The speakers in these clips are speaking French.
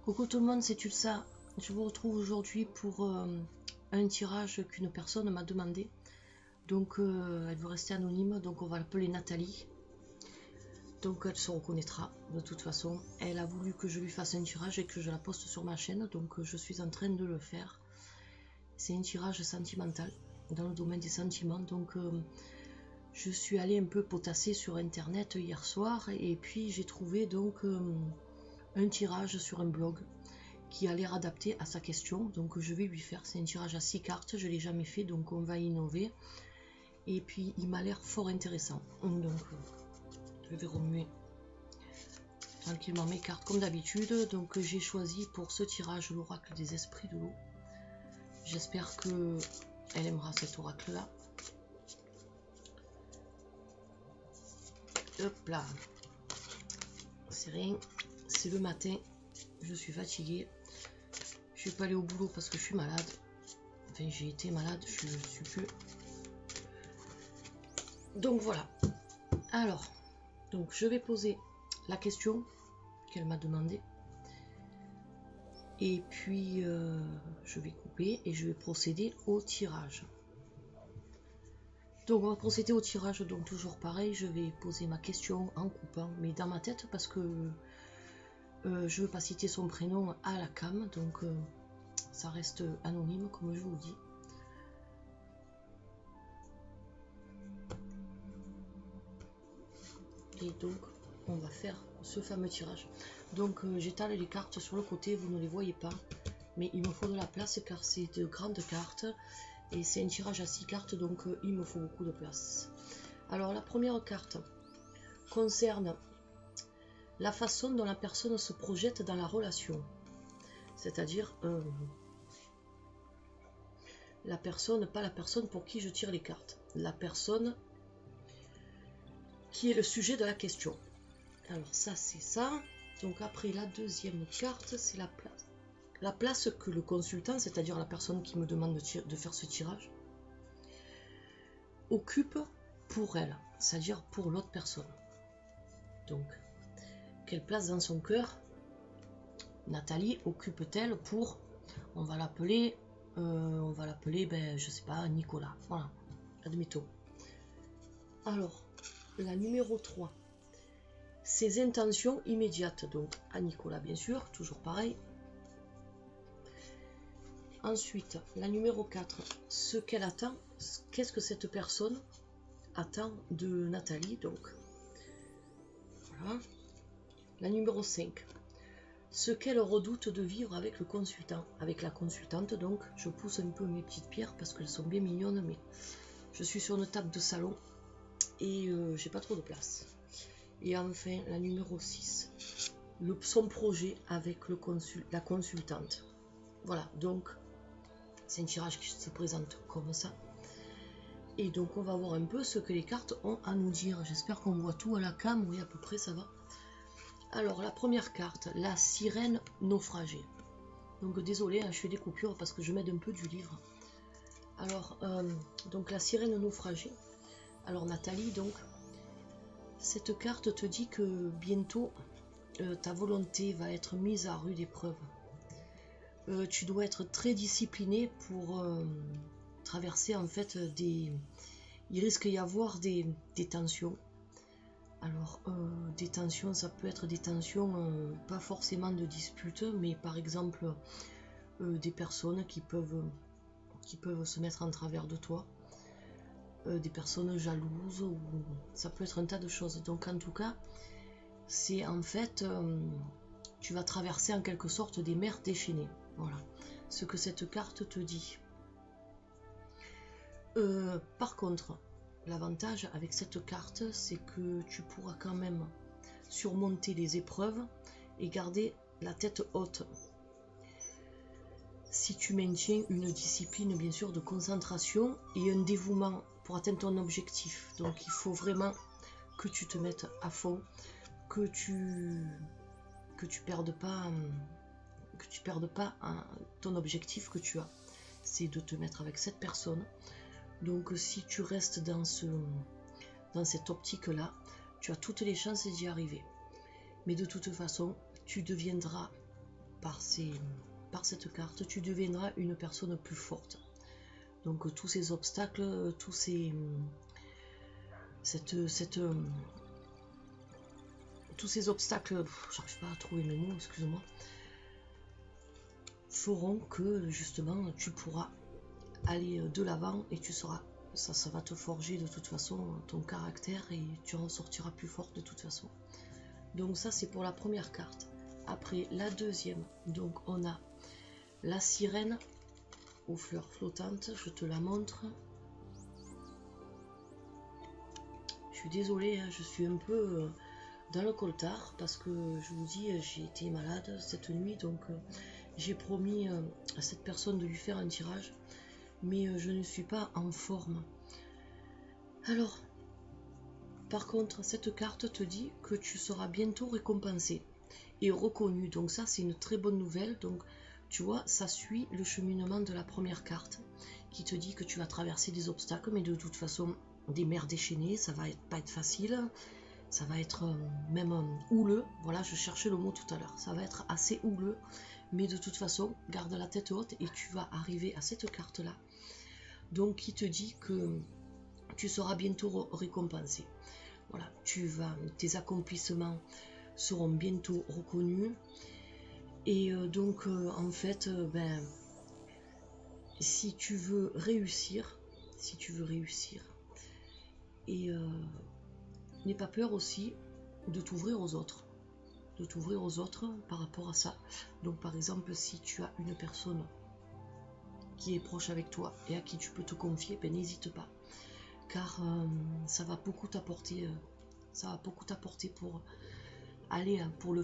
Coucou tout le monde, c'est Tulsa. Je vous retrouve aujourd'hui pour un tirage qu'une personne m'a demandé. Donc elle veut rester anonyme, donc on va l'appeler Nathalie. Donc elle se reconnaîtra de toute façon. Elle a voulu que je lui fasse un tirage et que je la poste sur ma chaîne, donc je suis en train de le faire. C'est un tirage sentimental dans le domaine des sentiments. Donc je suis allée un peu potasser sur internet hier soir et puis j'ai trouvé donc un tirage sur un blog qui a l'air adapté à sa question, donc je vais lui faire. C'est un tirage à 6 cartes, je ne l'ai jamais fait, donc on va innover. Et puis il m'a l'air fort intéressant, donc je vais remuer tranquillement mes cartes comme d'habitude. Donc j'ai choisi pour ce tirage l'oracle des esprits de l'eau. J'espère que elle aimera cet oracle là. Hop là, c'est rien, c'est le matin, je suis fatiguée. Je suis pas allée au boulot parce que je suis malade. Enfin, j'ai été malade, je suis plus. Donc voilà. Alors, donc je vais poser la question qu'elle m'a demandé. Et puis, je vais couper et je vais procéder au tirage. Donc on va procéder au tirage, donc toujours pareil, je vais poser ma question en coupant, mais dans ma tête parce que je veux pas citer son prénom à la cam, donc ça reste anonyme comme je vous dis. Et donc on va faire ce fameux tirage. Donc j'étale les cartes sur le côté, vous ne les voyez pas, mais il me faut de la place car c'est de grandes cartes et c'est un tirage à 6 cartes, donc il me faut beaucoup de place. Alors la première carte concerne la façon dont la personne se projette dans la relation, c'est-à-dire la personne, pas la personne pour qui je tire les cartes, la personne qui est le sujet de la question. Alors ça c'est ça. Donc après la deuxième carte, c'est la place que le consultant, c'est-à-dire la personne qui me demande de faire ce tirage, occupe pour elle, c'est-à-dire pour l'autre personne. Donc quelle place dans son cœur Nathalie occupe-t-elle pour, on va l'appeler ben, je sais pas, Nicolas, voilà, admettons. Alors la numéro 3, ses intentions immédiates, donc à Nicolas bien sûr, toujours pareil. Ensuite, la numéro 4, ce qu'elle attend, qu'est-ce que cette personne attend de Nathalie, donc voilà. La numéro 5, ce qu'elle redoute de vivre avec le consultant, avec la consultante. Donc je pousse un peu mes petites pierres parce qu'elles sont bien mignonnes, mais je suis sur une table de salon et j'ai pas trop de place. Et enfin la numéro 6, son projet avec la consultante. Voilà, donc c'est un tirage qui se présente comme ça. Et donc on va voir un peu ce que les cartes ont à nous dire. J'espère qu'on voit tout à la cam, oui à peu près ça va. Alors la première carte, la sirène naufragée. Donc désolé, je fais des coupures parce que je m'aide un peu du livre. Alors donc la sirène naufragée. Alors Nathalie, donc cette carte te dit que bientôt ta volonté va être mise à rude épreuve. Tu dois être très discipliné pour traverser en fait il risque d'y avoir des tensions. Alors des tensions, ça peut être des tensions pas forcément de dispute, mais par exemple des personnes qui peuvent se mettre en travers de toi, des personnes jalouses, ou ça peut être un tas de choses. Donc en tout cas c'est en fait tu vas traverser en quelque sorte des mers déchaînées. Voilà ce que cette carte te dit. Par contre, l'avantage avec cette carte, c'est que tu pourras quand même surmonter les épreuves et garder la tête haute. Si tu maintiens une discipline, bien sûr, de concentration et un dévouement pour atteindre ton objectif. Donc il faut vraiment que tu te mettes à fond, que tu perdes pas ton objectif que tu as. C'est de te mettre avec cette personne. Donc si tu restes dans cette optique-là, tu as toutes les chances d'y arriver. Mais de toute façon, tu deviendras par cette carte, tu deviendras une personne plus forte. Donc tous ces obstacles, tous ces obstacles, j'arrive pas à trouver mes mots, excuse-moi, feront que justement tu pourras aller de l'avant et tu seras, ça va te forger de toute façon ton caractère et tu en sortiras plus fort de toute façon. Donc ça c'est pour la première carte. Après la deuxième, donc on a la sirène aux fleurs flottantes, je te la montre. Je suis désolée, hein, je suis un peu dans le coltard parce que je vous dis, j'ai été malade cette nuit, donc j'ai promis à cette personne de lui faire un tirage, mais je ne suis pas en forme. Alors, par contre, cette carte te dit que tu seras bientôt récompensé et reconnu, donc ça c'est une très bonne nouvelle. Donc tu vois, ça suit le cheminement de la première carte qui te dit que tu vas traverser des obstacles, mais de toute façon des mers déchaînées, ça va pas être facile, ça va être même houleux. Voilà, je cherchais le mot tout à l'heure, ça va être assez houleux, mais de toute façon garde la tête haute et tu vas arriver à cette carte là, donc qui te dit que tu seras bientôt récompensé. Voilà, tes accomplissements seront bientôt reconnus. Et donc, en fait, si tu veux réussir, et n'aie pas peur aussi de t'ouvrir aux autres, par rapport à ça. Donc, par exemple, si tu as une personne qui est proche avec toi et à qui tu peux te confier, ben, n'hésite pas, car ça va beaucoup t'apporter, pour aller pour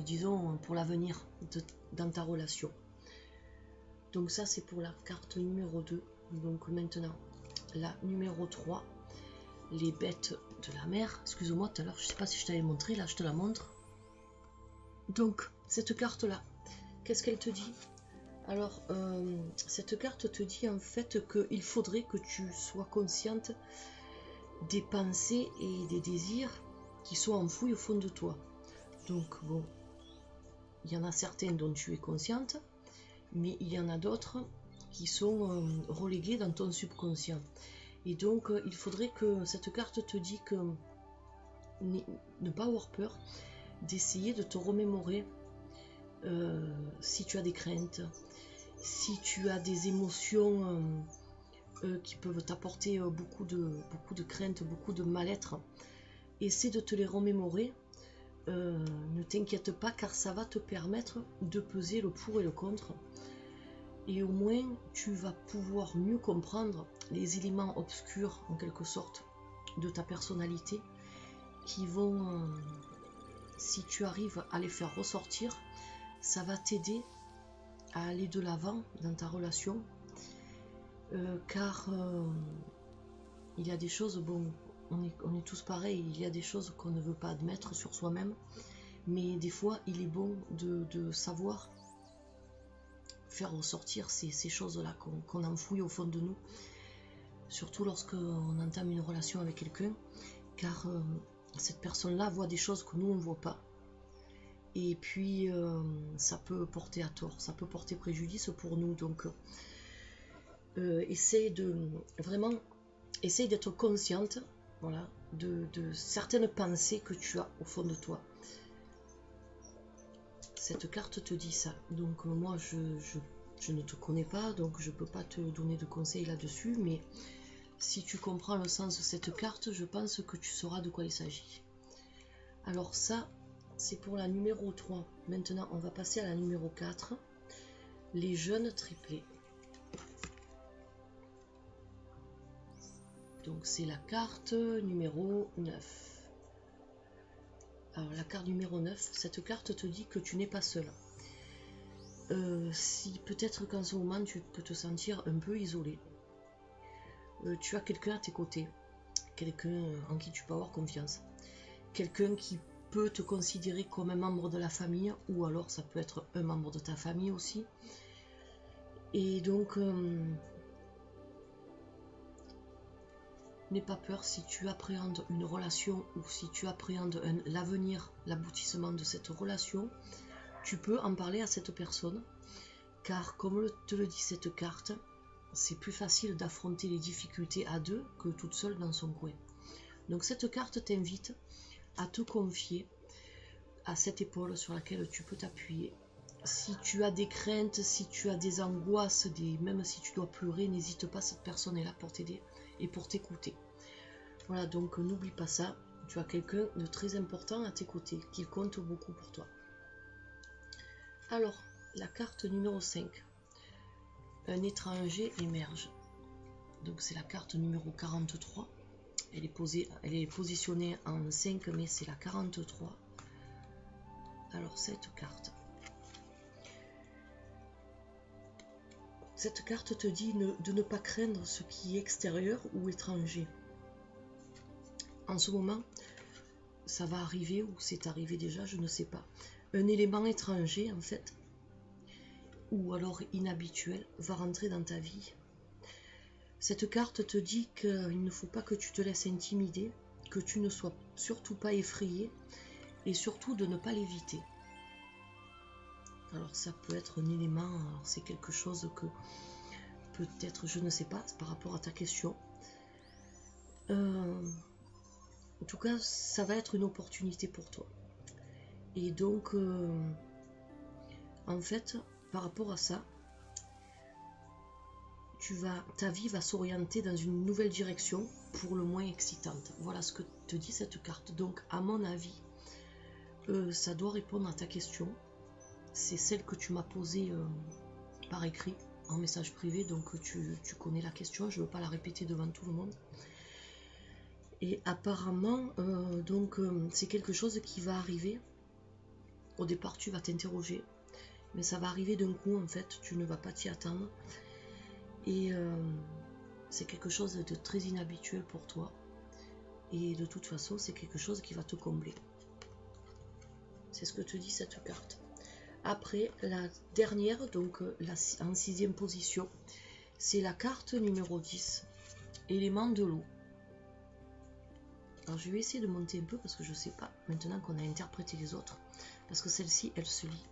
disons pour l'avenir dans ta relation. Donc ça c'est pour la carte numéro 2. Donc maintenant la numéro 3, les bêtes de la mer. Excuse-moi, tout à l'heure je sais pas si je t'avais montré, là je te la montre. Donc cette carte là, qu'est-ce qu'elle te dit? Alors cette carte te dit en fait qu'il faudrait que tu sois consciente des pensées et des désirs qui sont enfouis au fond de toi. Donc bon, il y en a certains dont tu es consciente, mais il y en a d'autres qui sont relégués dans ton subconscient. Et donc il faudrait que cette carte te dit que ne pas avoir peur d'essayer de te remémorer si tu as des craintes, si tu as des émotions qui peuvent t'apporter beaucoup de craintes, beaucoup de mal-être. Essaie de te les remémorer. Ne t'inquiète pas, car ça va te permettre de peser le pour et le contre, et au moins tu vas pouvoir mieux comprendre les éléments obscurs en quelque sorte de ta personnalité qui vont, si tu arrives à les faire ressortir, ça va t'aider à aller de l'avant dans ta relation, car il y a des choses, bon, on est tous pareils, il y a des choses qu'on ne veut pas admettre sur soi-même, mais des fois il est bon de savoir faire ressortir ces choses-là qu'on enfouit au fond de nous, surtout lorsqu'on entame une relation avec quelqu'un, car cette personne-là voit des choses que nous on ne voit pas, et puis ça peut porter à tort, ça peut porter préjudice pour nous. Donc essaye d'être consciente, voilà, de certaines pensées que tu as au fond de toi. Cette carte te dit ça. Donc moi je ne te connais pas, donc je peux pas te donner de conseils là-dessus, mais si tu comprends le sens de cette carte, je pense que tu sauras de quoi il s'agit. Alors ça, c'est pour la numéro 3. Maintenant, on va passer à la numéro 4. Les jeunes triplés. Donc c'est la carte numéro 9. Alors la carte numéro 9, cette carte te dit que tu n'es pas seul. Si peut-être qu'en ce moment tu peux te sentir un peu isolé. Tu as quelqu'un à tes côtés, quelqu'un en qui tu peux avoir confiance, quelqu'un qui peut te considérer comme un membre de la famille, ou alors ça peut être un membre de ta famille aussi. Et donc n'aie pas peur si tu appréhendes une relation, ou si tu appréhendes l'avenir, l'aboutissement de cette relation. tu peux en parler à cette personne, car comme te le dit cette carte, c'est plus facile d'affronter les difficultés à deux que toute seule dans son coin. Donc cette carte t'invite à te confier à cette épaule sur laquelle tu peux t'appuyer. Si tu as des craintes, si tu as des angoisses, même si tu dois pleurer, n'hésite pas, cette personne est là pour t'aider et pour t'écouter. Voilà, donc n'oublie pas ça, tu as quelqu'un de très important à tes côtés, qui compte beaucoup pour toi. Alors, la carte numéro 5, un étranger émerge. Donc c'est la carte numéro 43, elle est positionnée en 5, mais c'est la 43. Alors cette carte te dit de ne pas craindre ce qui est extérieur ou étranger. En ce moment, ça va arriver ou c'est arrivé déjà, je ne sais pas. Un élément étranger en fait, ou alors inhabituel, va rentrer dans ta vie. Cette carte te dit qu'il ne faut pas que tu te laisses intimider, que tu ne sois surtout pas effrayé et surtout de ne pas l'éviter. Alors ça peut être un élément, c'est quelque chose que peut-être, je ne sais pas, par rapport à ta question. En tout cas, ça va être une opportunité pour toi. Et donc, en fait, par rapport à ça, ta vie va s'orienter dans une nouvelle direction, pour le moins excitante. Voilà ce que te dit cette carte. Donc, à mon avis, ça doit répondre à ta question. C'est celle que tu m'as posée par écrit, en message privé, donc tu connais la question, je ne veux pas la répéter devant tout le monde. Et apparemment, c'est quelque chose qui va arriver. Au départ, tu vas t'interroger, mais ça va arriver d'un coup, en fait, tu ne vas pas t'y attendre. Et c'est quelque chose de très inhabituel pour toi. Et de toute façon, c'est quelque chose qui va te combler. C'est ce que te dit cette carte. Après, la dernière, donc en 6e position, c'est la carte numéro 10, élément de l'eau. Alors je vais essayer de monter un peu parce que je ne sais pas, maintenant qu'on a interprété les autres, parce que celle-ci, elle se lit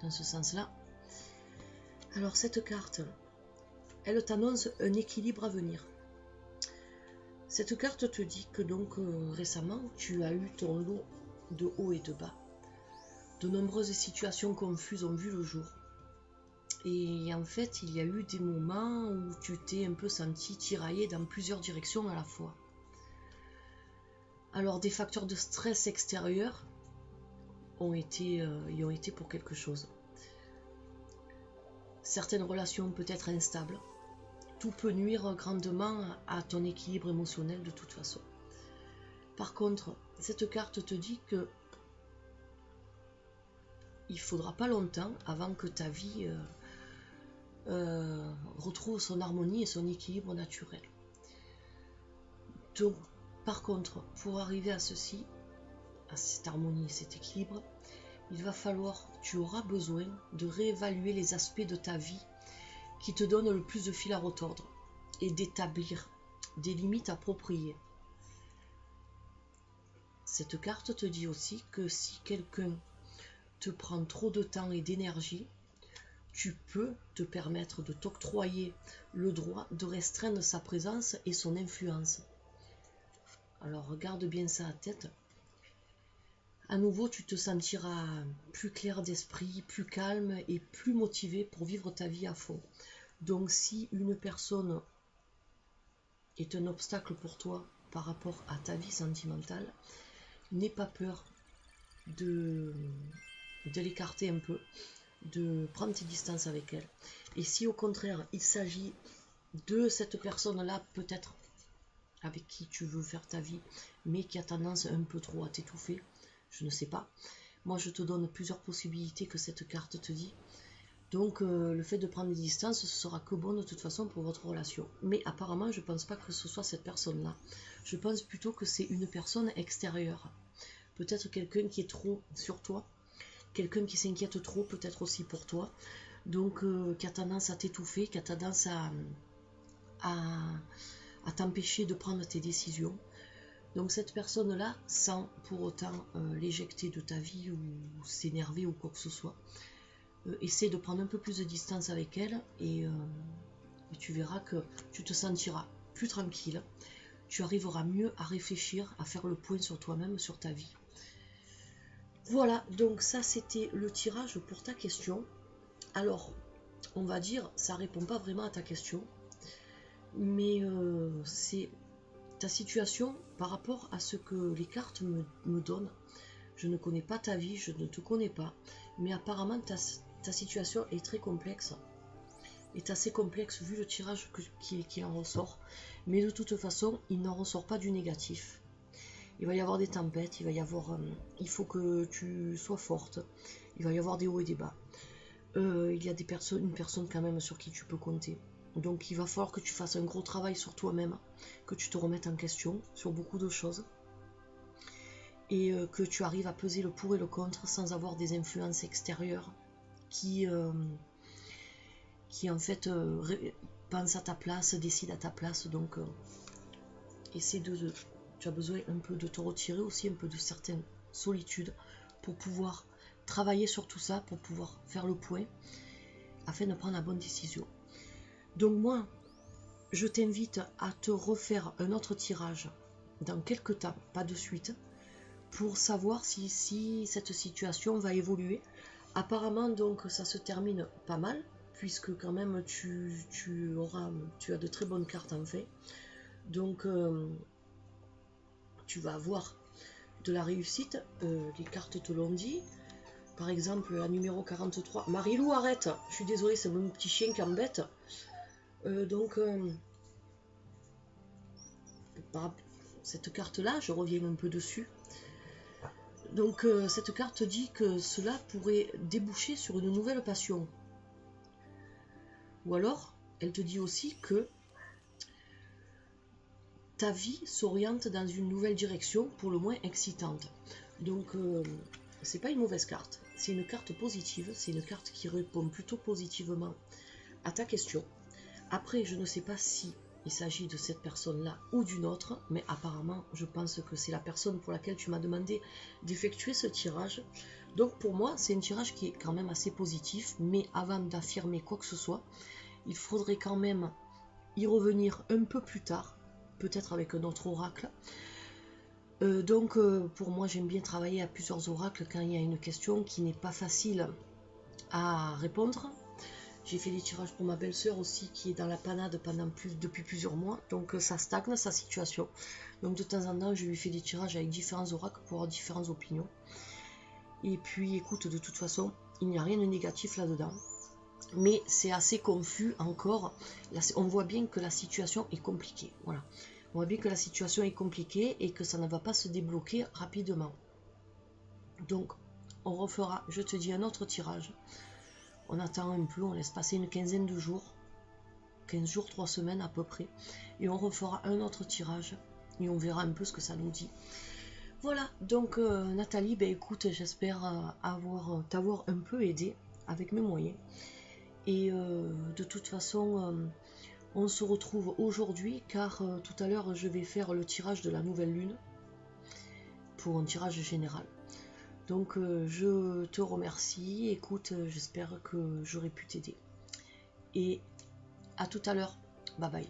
dans ce sens-là. Alors cette carte, elle t'annonce un équilibre à venir. Cette carte te dit que donc récemment, tu as eu ton lot de haut et de bas. De nombreuses situations confuses ont vu le jour. Et en fait, il y a eu des moments où tu t'es un peu senti tiraillé dans plusieurs directions à la fois. Alors, des facteurs de stress extérieurs y ont été pour quelque chose. Certaines relations peuvent être instables. Tout peut nuire grandement à ton équilibre émotionnel de toute façon. Par contre, cette carte te dit que il faudra pas longtemps avant que ta vie retrouve son harmonie et son équilibre naturel. Donc, par contre, pour arriver à ceci, à cette harmonie et cet équilibre, tu auras besoin de réévaluer les aspects de ta vie qui te donnent le plus de fil à retordre et d'établir des limites appropriées. Cette carte te dit aussi que si quelqu'un te prend trop de temps et d'énergie, tu peux te permettre de t'octroyer le droit de restreindre sa présence et son influence. Alors regarde bien ça à tête. À nouveau, tu te sentiras plus clair d'esprit, plus calme et plus motivé pour vivre ta vie à fond. Donc si une personne est un obstacle pour toi par rapport à ta vie sentimentale, n'aie pas peur de l'écarter un peu, de prendre tes distances avec elle. Et si au contraire il s'agit de cette personne-là, peut-être avec qui tu veux faire ta vie, mais qui a tendance un peu trop à t'étouffer, je ne sais pas. Moi je te donne plusieurs possibilités que cette carte te dit. Donc le fait de prendre des distances, ce sera que bon de toute façon pour votre relation. Mais apparemment je ne pense pas que ce soit cette personne-là. Je pense plutôt que c'est une personne extérieure. Peut-être quelqu'un qui est trop sur toi, quelqu'un qui s'inquiète trop peut-être aussi pour toi, donc qui a tendance à t'étouffer, qui a tendance à t'empêcher de prendre tes décisions. Donc cette personne-là, sans pour autant l'éjecter de ta vie ou s'énerver ou quoi que ce soit, essaie de prendre un peu plus de distance avec elle et tu verras que tu te sentiras plus tranquille, tu arriveras mieux à réfléchir, à faire le point sur toi-même, sur ta vie. Voilà, donc ça c'était le tirage pour ta question. Alors, on va dire, ça répond pas vraiment à ta question, mais c'est ta situation par rapport à ce que les cartes me donnent. Je ne connais pas ta vie, je ne te connais pas, mais apparemment ta situation est très complexe, est assez complexe vu le tirage qui en ressort, mais de toute façon, il n'en ressort pas du négatif. Il va y avoir des tempêtes, il va y avoir, il faut que tu sois forte, il va y avoir des hauts et des bas. Il y a une personne quand même sur qui tu peux compter. Donc il va falloir que tu fasses un gros travail sur toi-même, que tu te remettes en question sur beaucoup de choses et que tu arrives à peser le pour et le contre sans avoir des influences extérieures qui en fait pensent à ta place, décident à ta place. Donc tu as besoin un peu de te retirer aussi, un peu de certaine solitude pour pouvoir travailler sur tout ça, pour pouvoir faire le point afin de prendre la bonne décision. Donc moi, je t'invite à te refaire un autre tirage dans quelques temps, pas de suite, pour savoir si cette situation va évoluer. Apparemment, donc, ça se termine pas mal, puisque quand même tu as de très bonnes cartes en fait. Donc, tu vas avoir de la réussite, les cartes te l'ont dit. Par exemple, la numéro 43. Marilou, arrête! Je suis désolée, c'est mon petit chien qui embête. Cette carte-là, je reviens un peu dessus. Donc, cette carte dit que cela pourrait déboucher sur une nouvelle passion. Ou alors, elle te dit aussi que ta vie s'oriente dans une nouvelle direction, pour le moins excitante. Donc, c'est pas une mauvaise carte. C'est une carte positive. C'est une carte qui répond plutôt positivement à ta question. Après, je ne sais pas si il s'agit de cette personne-là ou d'une autre, mais apparemment, je pense que c'est la personne pour laquelle tu m'as demandé d'effectuer ce tirage. Donc pour moi, c'est un tirage qui est quand même assez positif, mais avant d'affirmer quoi que ce soit, il faudrait quand même y revenir un peu plus tard, peut-être avec un autre oracle. Donc pour moi, j'aime bien travailler à plusieurs oracles quand il y a une question qui n'est pas facile à répondre. J'ai fait des tirages pour ma belle-sœur aussi qui est dans la panade depuis plusieurs mois. Donc ça stagne sa situation. Donc de temps en temps je lui fais des tirages avec différents oracles pour avoir différentes opinions. Et puis écoute, de toute façon il n'y a rien de négatif là-dedans. Mais c'est assez confus encore. Là, on voit bien que la situation est compliquée. Voilà. On voit bien que la situation est compliquée et que ça ne va pas se débloquer rapidement. Donc on refera, je te dis, un autre tirage. On attend un peu, on laisse passer une quinzaine de jours, 15 jours, 3 semaines à peu près, et on refera un autre tirage, et on verra un peu ce que ça nous dit. Voilà, donc Nathalie, ben écoute, j'espère t'avoir un peu aidé avec mes moyens. Et de toute façon, on se retrouve aujourd'hui, car tout à l'heure, je vais faire le tirage de la nouvelle lune, pour un tirage général. Donc je te remercie, écoute, j'espère que j'aurai pu t'aider. Et à tout à l'heure, bye bye.